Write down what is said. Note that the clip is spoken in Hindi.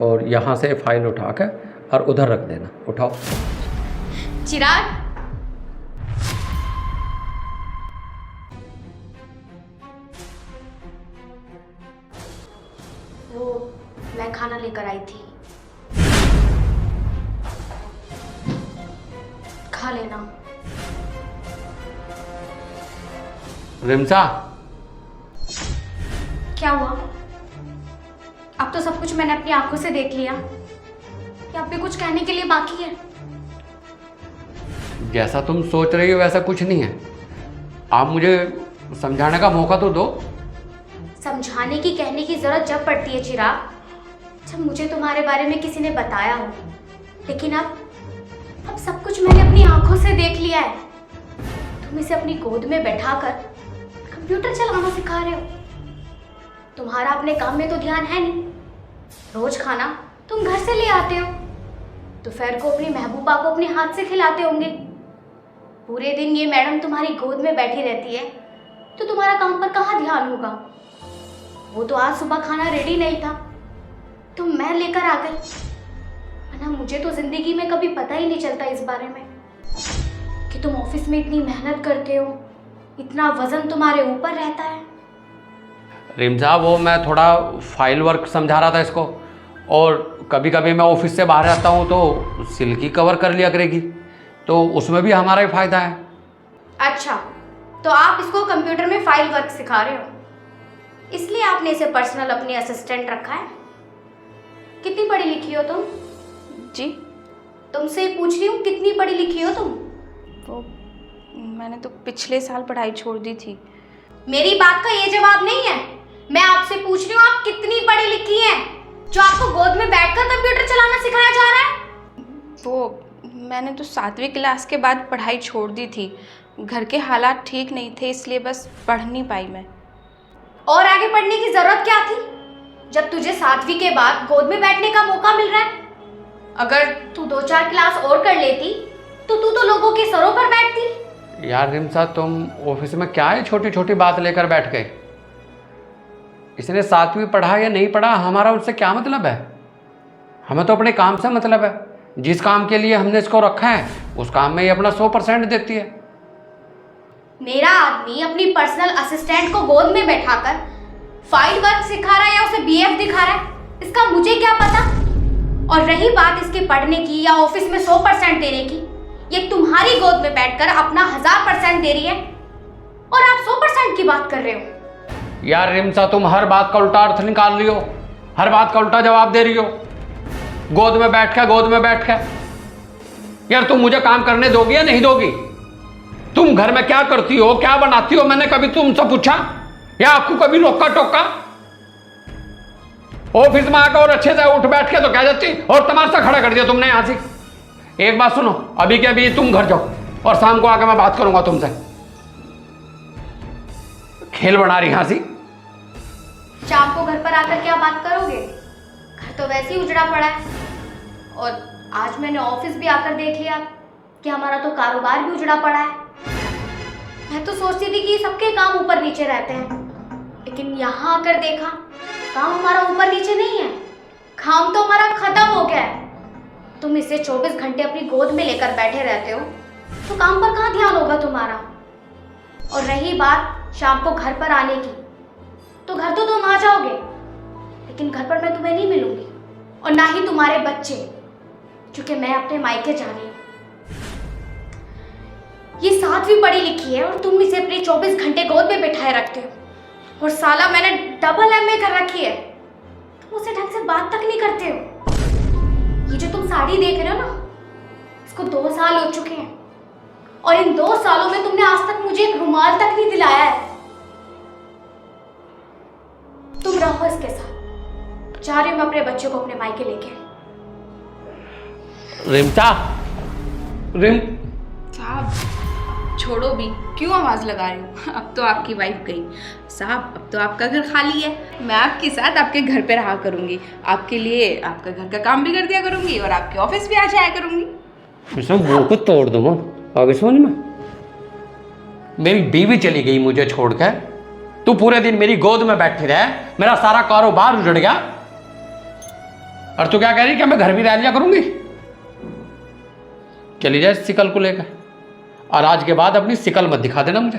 और यहाँ से फाइल उठा कर और उधर रख देना। उठाओ। चिराग, वो मैं खाना लेकर आई थी, खा लेना। रिमसा, क्या हुआ? अब तो सब कुछ मैंने अपनी आंखों से देख लिया, या अब भी कुछ कहने के लिए बाकी है? जैसा तुम सोच रही हो वैसा कुछ नहीं है। आप मुझे समझाने का मौका तो दो। समझाने की कहने की जरूरत जब पड़ती है चिराग, जब मुझे तुम्हारे बारे में किसी ने बताया हो। लेकिन अब सब कुछ मैंने अपनी आंखों से देख लिया है। तुम इसे अपनी गोद में बैठाकर कंप्यूटर चलाना सिखा रहे हो। तुम्हारा अपने काम में तो ध्यान है नहीं। रोज खाना तुम घर से ले आते हो, दोपहर को अपनी महबूबा को अपने हाथ से खिलाते होंगे। पूरे दिन ये मैडम तुम्हारी गोद में बैठी रहती है, तो तुम्हारा काम पर कहाँ ध्यान होगा? वो तो आज सुबह खाना रेडी नहीं था, तो मैं लेकर आ गई। वरना मुझे तो जिंदगी में कभी पता ही नहीं चलता इस बारे में कि तुम ऑफिस में इतनी मेहनत करते हो, इतना वजन तुम्हारे ऊपर रहता है। रिमसा, वो मैं थोड़ा फाइल वर्क समझा रहा था इसको, और कभी कभी मैं ऑफिस से बाहर आता हूँ तो सिल्की कवर कर लिया करेगी, तो उसमें भी हमारा ही फायदा है। अच्छा, तो आप इसको कंप्यूटर में फाइल वर्क सिखा रहे हो, इसलिए आपने इसे पर्सनल अपनी असिस्टेंट रखा है। कितनी पढ़ी लिखी हो तुम? जी? तुमसे पूछ रही हूँ, कितनी पढ़ी लिखी हो तुम? वो मैंने तो पिछले साल पढ़ाई छोड़ दी थी। मेरी बात का ये जवाब नहीं है। मैं आपसे पूछ रही हूँ, आप कितनी पढ़ी लिखी हैं जो आपको गोद में बैठकर कंप्यूटर चलाना सिखाया जा रहा है? वो मैंने तो 7वीं क्लास के बाद पढ़ाई छोड़ दी थी। घर के हालात ठीक नहीं थे, इसलिए बस पढ़ नहीं पाई मैं। और आगे पढ़ने की जरूरत क्या थी, जब तुझे 7वीं के बाद गोद में बैठने का मौका मिल रहा है? अगर तू 2-4 क्लास और कर लेती तो तू तो लोगों के सरों पर बैठती। यार रिमसा, तुम ऑफिस में क्या है छोटी छोटी बात लेकर बैठ गए? इसने 7वीं पढ़ा या नहीं पढ़ा, हमारा उससे क्या मतलब है? हमें तो अपने काम से मतलब है। जिस काम के लिए हमने इसको रखा है उस काम में ये अपना 100% देती है। मेरा आदमी अपनी पर्सनल असिस्टेंट को गोद में बैठाकर फाइल वर्क सिखा रहा है या उसे बीएफ दिखा रहा है, इसका मुझे क्या पता? और रही बात इसके पढ़ने की या ऑफिस में 100% देने की, ये तुम्हारी गोद में बैठकर अपना 1000% दे रही है और आप 100% की बात कर रहे हो। यार रिमसा, तुम हर बात का उल्टा अर्थ निकाल रही हो, हर बात का उल्टा जवाब दे रही हो। गोद में बैठ के यार तुम मुझे काम करने दोगी या नहीं दोगी? तुम घर में क्या करती हो, क्या बनाती हो, मैंने कभी तुमसे पूछा या आपको कभी रोका टोका? ऑफिस में आकर और अच्छे से उठ बैठ के तो कह जाती, और तमाशा खड़ा कर दिया तुमने यहां से। एक बात सुनो, अभी के अभी तुम घर जाओ और शाम को आकर मैं बात करूंगा तुमसे। खेल बना रही हंसी। शाम को घर पर आकर क्या बात करोगे? घर तो वैसे ही उजड़ा पड़ा है, और आज मैंने ऑफिस भी आकर देख लिया कि हमारा तो कारोबार भी उजड़ा पड़ा है। मैं तो सोचती थी कि सबके काम ऊपर नीचे रहते हैं, लेकिन यहाँ आकर देखा काम हमारा ऊपर नीचे नहीं है, काम तो हमारा खत्म हो गया है। तुम इसे 24 घंटे अपनी गोद में लेकर बैठे रहते हो, तो काम पर कहाँ ध्यान होगा तुम्हारा? और रही बात शाम को घर पर आने की, तो घर तो तुम आ जाओगे, लेकिन घर पर मैं तुम्हें नहीं मिलूंगी, और ना ही तुम्हारे बच्चे, क्योंकि मैं अपने मायके जा रही हूँ। ये 7वीं पढ़ी लिखी है और तुम इसे अपने 24 घंटे गोद में बिठाए रखते हो, और साला मैंने डबल MA कर रखी है, तुम उससे ढंग से बात तक नहीं करते हो। ये जो तुम साड़ी देख रहे हो ना, इसको 2 साल हो चुके हैं, और इन 2 सालों में तुमने आज तक मुझे एक रुमाल तक नहीं दिलाया है। तुम रहो इसके साथ, जा रही हूं मैं अपने बच्चों को अपने मायके लेके। रिमसा, साहब छोड़ो भी, क्यों आवाज़ लगा रही हूँ? अब तो आपकी वाइफ गई। साहब अब तो आपका घर खाली है, मैं आपके साथ आपके घर पे रहा करूँगी, आपके लिए आपका घर का काम भी कर दिया करूँगी और आपके ऑफिस भी आ जाया करूँगी। वो को तोड़ दूंगा आगे समझ में। मेरी बीवी चली गई मुझे छोड़कर, तू पूरे दिन मेरी गोद में बैठी रहे, मेरा सारा कारोबार उजड़ गया। और तू क्या कह रही कि मैं घर भी रह लिया करूंगी? चली जाए शिकल को लेकर, और आज के बाद अपनी शिकल मत दिखा देना मुझे।